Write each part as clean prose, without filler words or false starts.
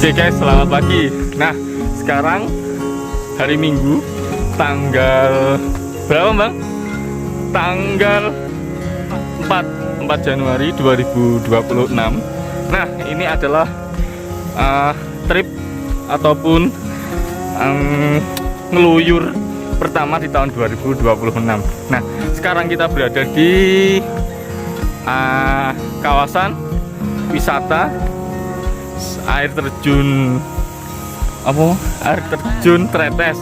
Oke guys, selamat pagi. Nah, sekarang hari Minggu, tanggal berapa Bang? Tanggal 4 Januari 2026. Nah, ini adalah trip ataupun ngeluyur pertama di tahun 2026. Nah, sekarang kita berada di kawasan wisata air terjun Tretes,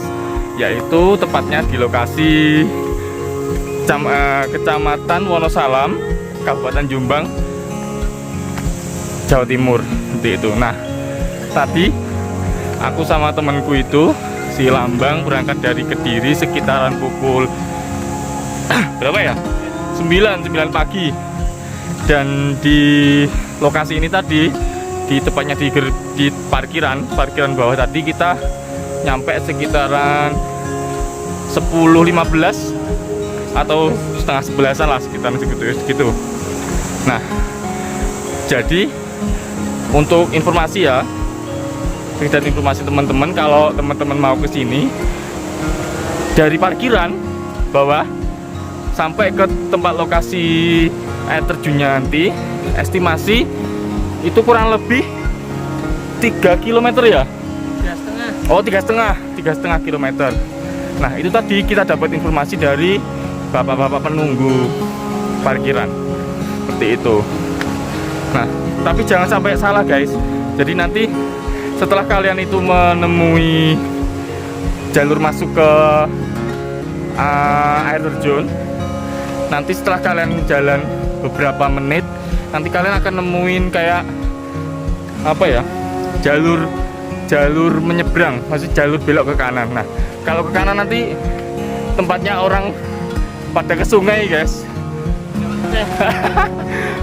yaitu tepatnya di lokasi Kecamatan Wonosalam, Kabupaten Jombang, Jawa Timur, seperti itu. Nah, tadi aku sama temanku itu si Lambang berangkat dari Kediri sekitaran pukul berapa ya? 9 pagi. Dan di lokasi ini tadi, di tepatnya di parkiran bawah tadi, kita nyampe sekitaran 10.15 atau setengah 11-an lah, sekitaran segitu. Nah, jadi untuk informasi ya, dan informasi teman-teman, kalau teman-teman mau ke sini dari parkiran bawah sampai ke tempat lokasi air terjunnya nanti, estimasi itu kurang lebih 3 km ya? 3,5. Oh, 3,5 km. Nah, itu tadi kita dapat informasi dari bapak-bapak penunggu parkiran, seperti itu. Nah, tapi jangan sampai salah guys. Jadi nanti setelah kalian itu menemui jalur masuk ke air terjun, nanti setelah kalian jalan beberapa menit, nanti kalian akan nemuin kayak apa ya, jalur menyeberang, maksud jalur belok ke kanan. Nah, kalau ke kanan nanti tempatnya orang pada ke sungai guys.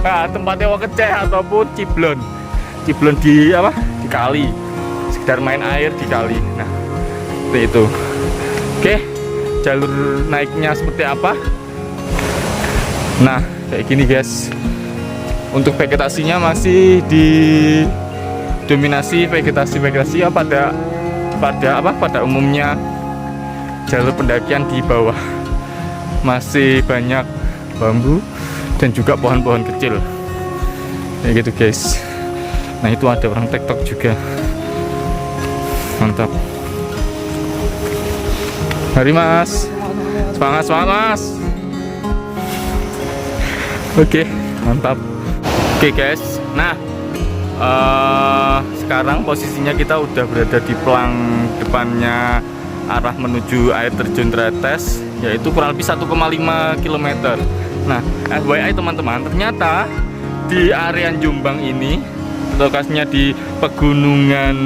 Nah, tempatnya Wakeceh ataupun Ciblon di apa, di kali, sekedar main air di kali. Nah, seperti itu. Oke, jalur naiknya seperti apa? Nah, kayak gini guys. Untuk vegetasinya masih didominasi vegetasi ya pada umumnya. Jalur pendakian di bawah masih banyak bambu dan juga pohon-pohon kecil kayak gitu guys. Nah, itu ada orang TikTok juga, mantap. Mari mas, semangat mas. Oke, mantap. Oke guys, nah sekarang posisinya kita udah berada di pelang depannya arah menuju air terjun Tretes, yaitu kurang lebih 1,5 km. Nah, FYI teman-teman, ternyata di area Jombang ini, lokasinya di pegunungan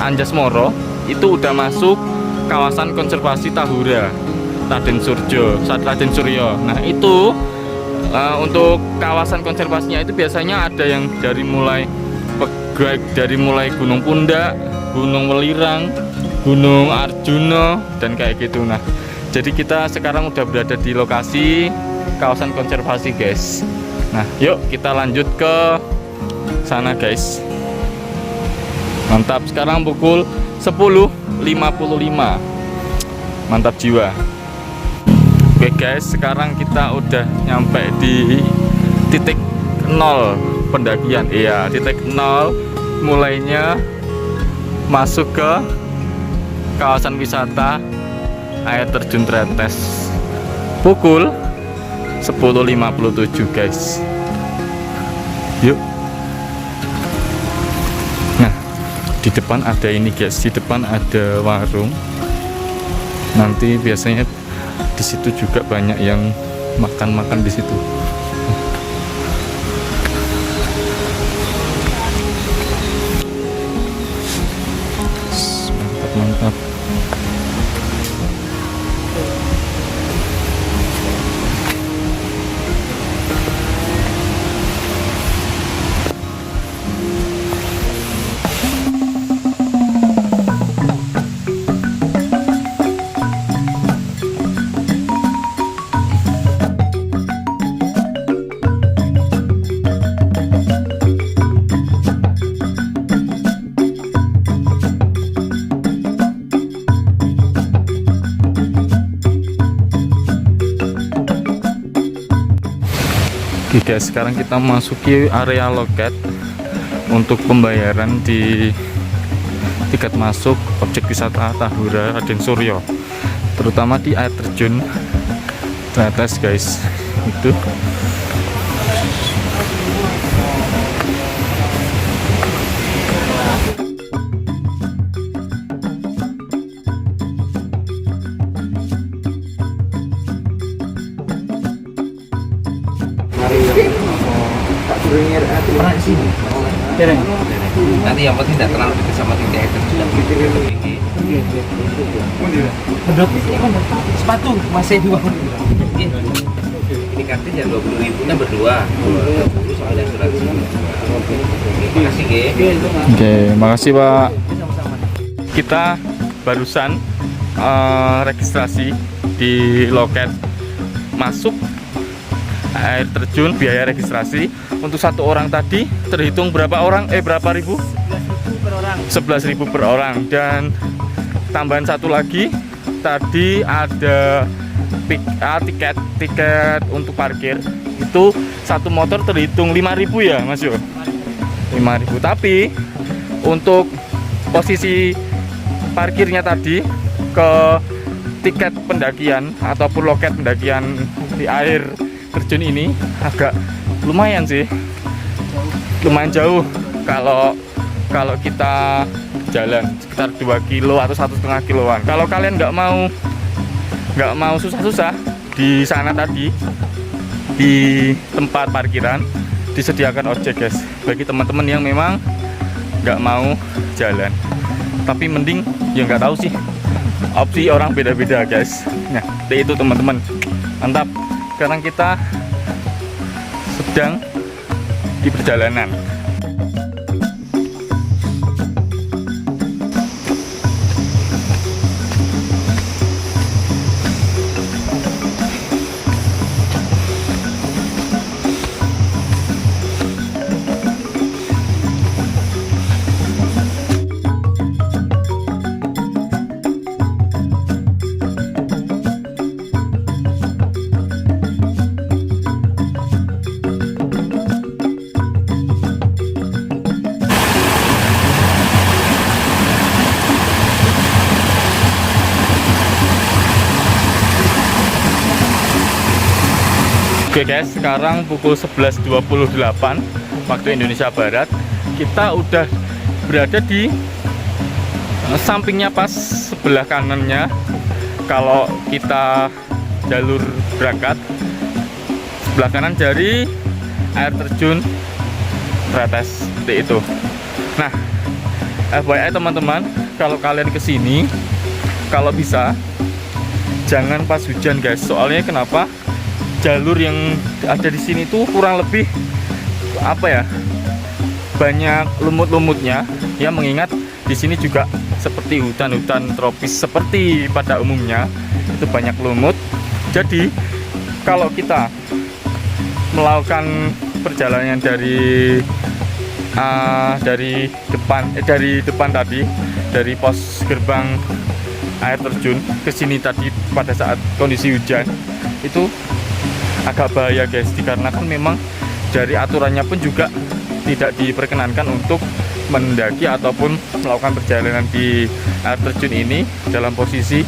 Anjasmoro, itu udah masuk kawasan konservasi Tahura Raden Suryo. Nah, itu untuk kawasan konservasinya itu biasanya ada yang dari mulai Gunung Pundak, Gunung Welirang, Gunung Arjuna, dan kayak gitu. Nah, jadi kita sekarang udah berada di lokasi kawasan konservasi guys. Nah, yuk kita lanjut ke sana guys. Mantap, sekarang pukul 10.55. Mantap jiwa. Oke guys, sekarang kita udah nyampe di titik 0 pendakian. Iya, titik 0 mulainya masuk ke kawasan wisata air terjun Tretes. Pukul 10.57 guys. Yuk. Nah, Di depan ada ini guys, di depan ada warung. Nanti biasanya di situ juga banyak yang makan-makan di situ. Mantap, mantap. Oke guys, sekarang kita masuki area loket untuk pembayaran di tiket masuk objek wisata Tahura Raden Suryo, terutama di air terjun Tretes guys. Itu nanti yang penting tidak terlalu dekat sama titik air terjun. Sepatu masih dua. Ini kartunya 20.000 nya berdua. 20 sama ada asuransi. Makasih Ge. oke, makasih Pak. Kita barusan registrasi di loket masuk air terjun. Biaya registrasi untuk satu orang tadi terhitung berapa orang? Berapa ribu? 11.000 per orang. Dan tambahan satu lagi, tadi ada tiket untuk parkir. Itu satu motor terhitung 5.000 ya Mas Yo? 5.000. Tapi untuk posisi parkirnya tadi ke tiket pendakian ataupun loket pendakian di air terjun ini agak lumayan sih, lumayan jauh kalau kita jalan sekitar 2 kilo atau 1,5 kiloan. Kalau kalian nggak mau susah-susah, di sana tadi di tempat parkiran disediakan ojek guys, bagi teman-teman yang memang nggak mau jalan. Tapi mending ya nggak tahu sih, opsi orang beda-beda guys. Nah itu teman-teman, mantap. Sekarang kita sedang di perjalanan. Oke guys, sekarang pukul 11.28 waktu Indonesia Barat. Kita udah berada di sampingnya, pas sebelah kanannya. Kalau kita jalur berangkat, sebelah kanan dari air terjun Tretes itu. Nah, FYI teman-teman, kalau kalian kesini, kalau bisa jangan pas hujan guys. Soalnya kenapa? Jalur yang ada di sini tuh kurang lebih banyak lumut-lumutnya ya, mengingat di sini juga seperti hutan-hutan tropis seperti pada umumnya, itu banyak lumut. Jadi kalau kita melakukan perjalanan dari depan tadi, dari pos gerbang air terjun ke sini tadi pada saat kondisi hujan, itu agak bahaya guys, dikarenakan memang dari aturannya pun juga tidak diperkenankan untuk mendaki ataupun melakukan perjalanan di air terjun ini dalam posisi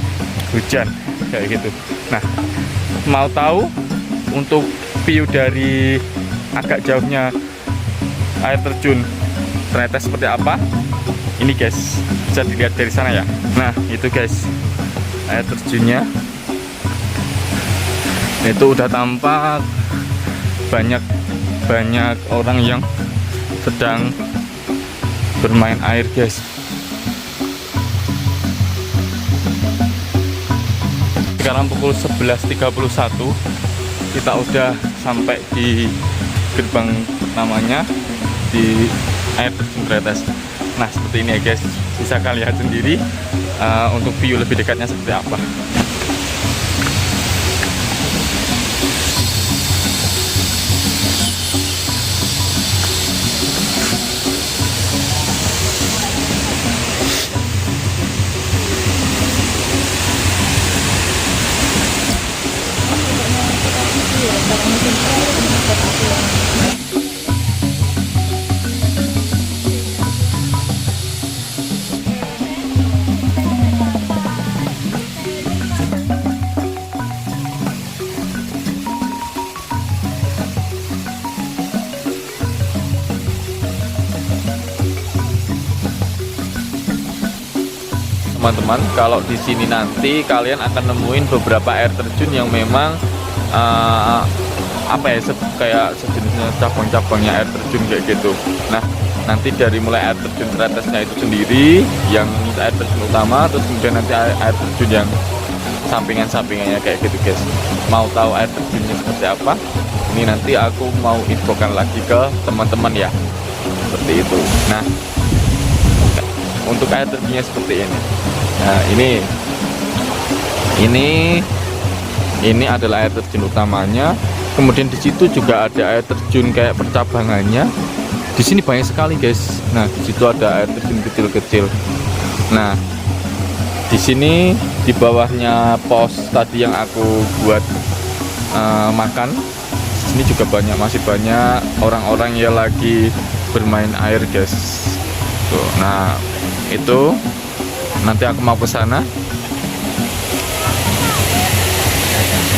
hujan kayak gitu. Nah, mau tahu untuk view dari agak jauhnya air terjun Tretes seperti apa? Ini guys, bisa dilihat dari sana ya. Nah itu guys, air terjunnya itu udah tampak banyak orang yang sedang bermain air guys. Sekarang pukul 11.31, kita udah sampai di gerbang pertamanya di air terjun Tretes. Nah seperti ini ya guys, bisa kalian lihat sendiri untuk view lebih dekatnya seperti apa. Teman-teman, kalau di sini nanti kalian akan nemuin beberapa air terjun yang memang kayak sejenisnya cabang-cabangnya air terjun kayak gitu. Nah nanti dari mulai air terjun Tretesnya itu sendiri yang air terjun utama, terus kemudian nanti air terjun yang sampingannya kayak gitu guys. Mau tahu air terjunnya seperti apa? Ini nanti aku mau infokan lagi ke teman-teman ya, seperti itu. Nah untuk air terjunnya seperti ini. Nah ini adalah air terjun utamanya. Kemudian di situ juga ada air terjun kayak percabangannya. Di sini banyak sekali guys. Nah di situ ada air terjun kecil-kecil. Nah di sini di bawahnya pos tadi yang aku buat makan. Ini juga masih banyak orang-orang yang lagi bermain air guys. Tuh, nah itu nanti aku mau ke sana.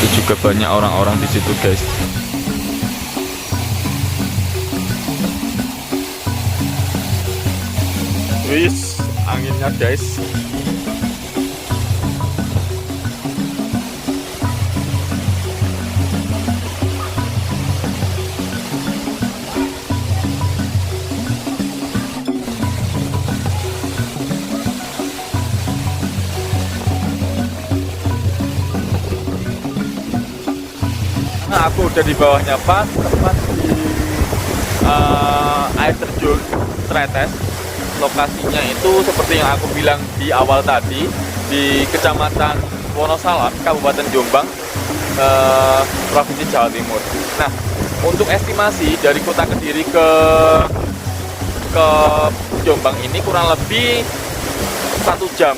Itu juga banyak orang-orang di situ guys. Wis, anginnya guys. Nah, aku udah di bawahnya pas tepat di air terjun Tretes. Lokasinya itu seperti yang aku bilang di awal tadi, di Kecamatan Wonosalam, Kabupaten Jombang, Provinsi Jawa Timur. Nah, untuk estimasi dari kota Kediri ke Jombang ini kurang lebih 1 jam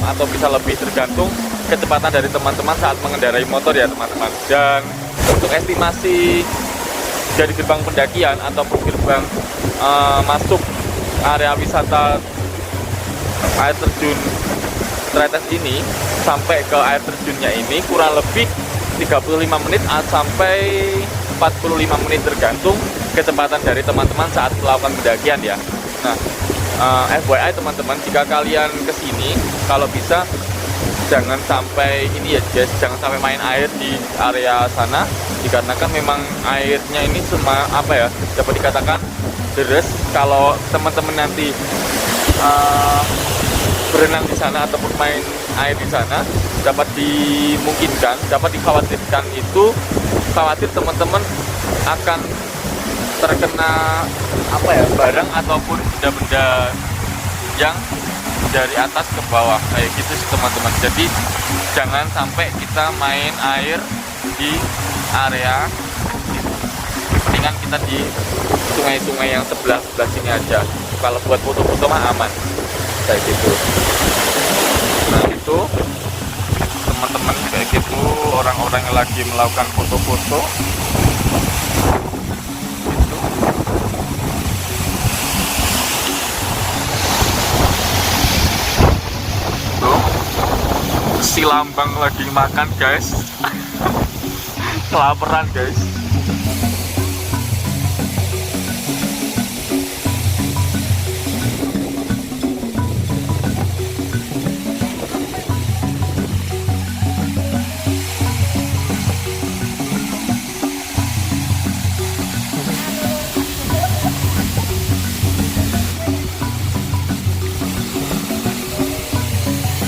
atau bisa lebih, tergantung kecepatan dari teman-teman saat mengendarai motor ya teman-teman. Dan untuk estimasi dari gerbang pendakian ataupun gerbang masuk area wisata air terjun Tretes ini sampai ke air terjunnya ini kurang lebih 35 menit sampai 45 menit, tergantung kecepatan dari teman-teman saat melakukan pendakian ya. Nah FYI teman-teman, jika kalian kesini kalau bisa jangan sampai ini ya guys, jangan sampai main air di area sana, dikarenakan memang airnya ini dapat dikatakan deres. Kalau teman-teman nanti berenang di sana ataupun main air di sana, dapat dikhawatirkan itu khawatir teman-teman akan terkena barang ataupun benda-benda yang dari atas ke bawah kayak gitu sih teman-teman. Jadi jangan sampai kita main air di area itu. Mendingan kita di sungai-sungai yang sebelah sini aja. Kalau buat foto-foto mah aman kayak gitu. Nah itu teman-teman kayak gitu, orang-orang yang lagi melakukan foto-foto. Si Lambang lagi makan guys. Kelaparan guys.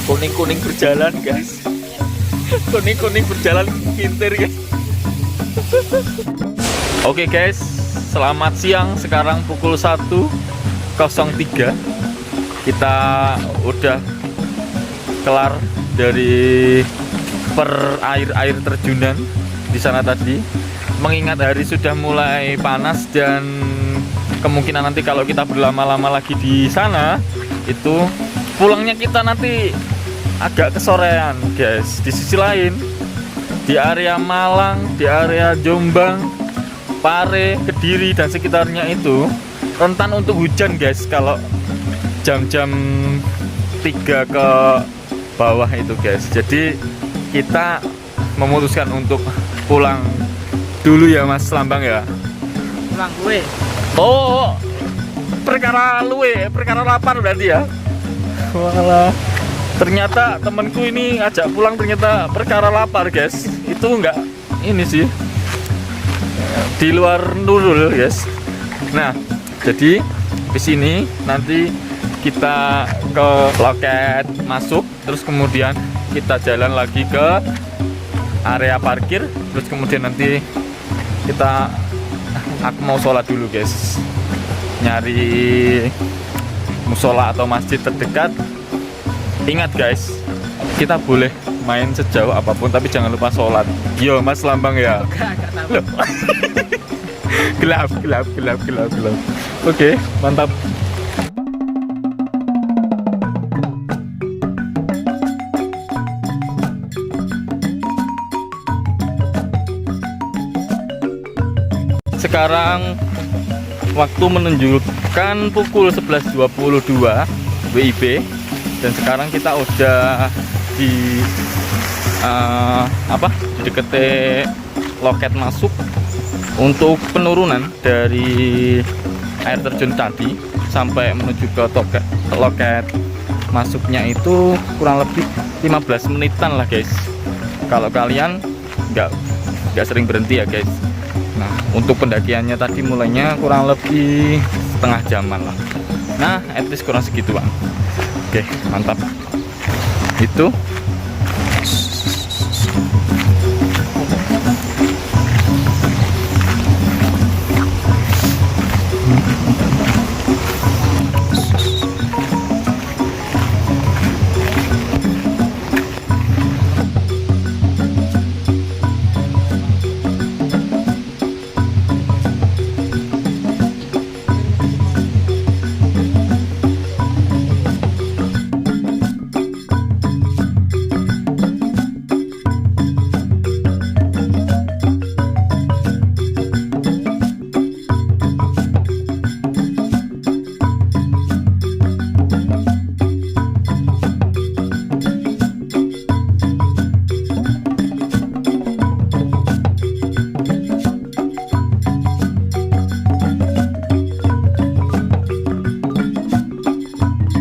Kuning-kuning berjalan guys. Kuning-kuning berjalan pintir guys. Oke guys, selamat siang. Sekarang pukul 1.03. Kita udah kelar dari air terjunan di sana tadi. Mengingat hari sudah mulai panas dan kemungkinan nanti kalau kita berlama-lama lagi di sana itu pulangnya kita nanti agak kesorean guys. Di sisi lain di area Malang, di area Jombang, Pare, Kediri dan sekitarnya itu rentan untuk hujan guys kalau jam-jam 3 ke bawah itu guys. Jadi kita memutuskan untuk pulang dulu ya Mas Lambang ya. Pulang gue. Oh, perkara lapar berarti ya. Walah, ternyata temanku ini ajak pulang ternyata perkara lapar guys. Itu enggak ini sih di luar nurul guys. Nah, jadi di sini nanti kita ke loket masuk, terus kemudian kita jalan lagi ke area parkir, terus kemudian nanti aku mau sholat dulu guys, nyari musola atau masjid terdekat. Ingat guys, kita boleh main sejauh apapun tapi jangan lupa sholat. Yo Mas Lambang ya. Loh. gelap. Oke, mantap. Sekarang waktu menunjukkan pukul 11.22 WIB dan sekarang kita udah di di dekat loket masuk untuk penurunan dari air terjun tadi sampai menuju ke loket masuknya itu kurang lebih 15 menitan lah guys. Kalau kalian nggak sering berhenti ya guys. Nah, untuk pendakiannya tadi mulainya kurang lebih setengah jaman lah. Nah, at least kurang segituan. Oke, mantap. Itu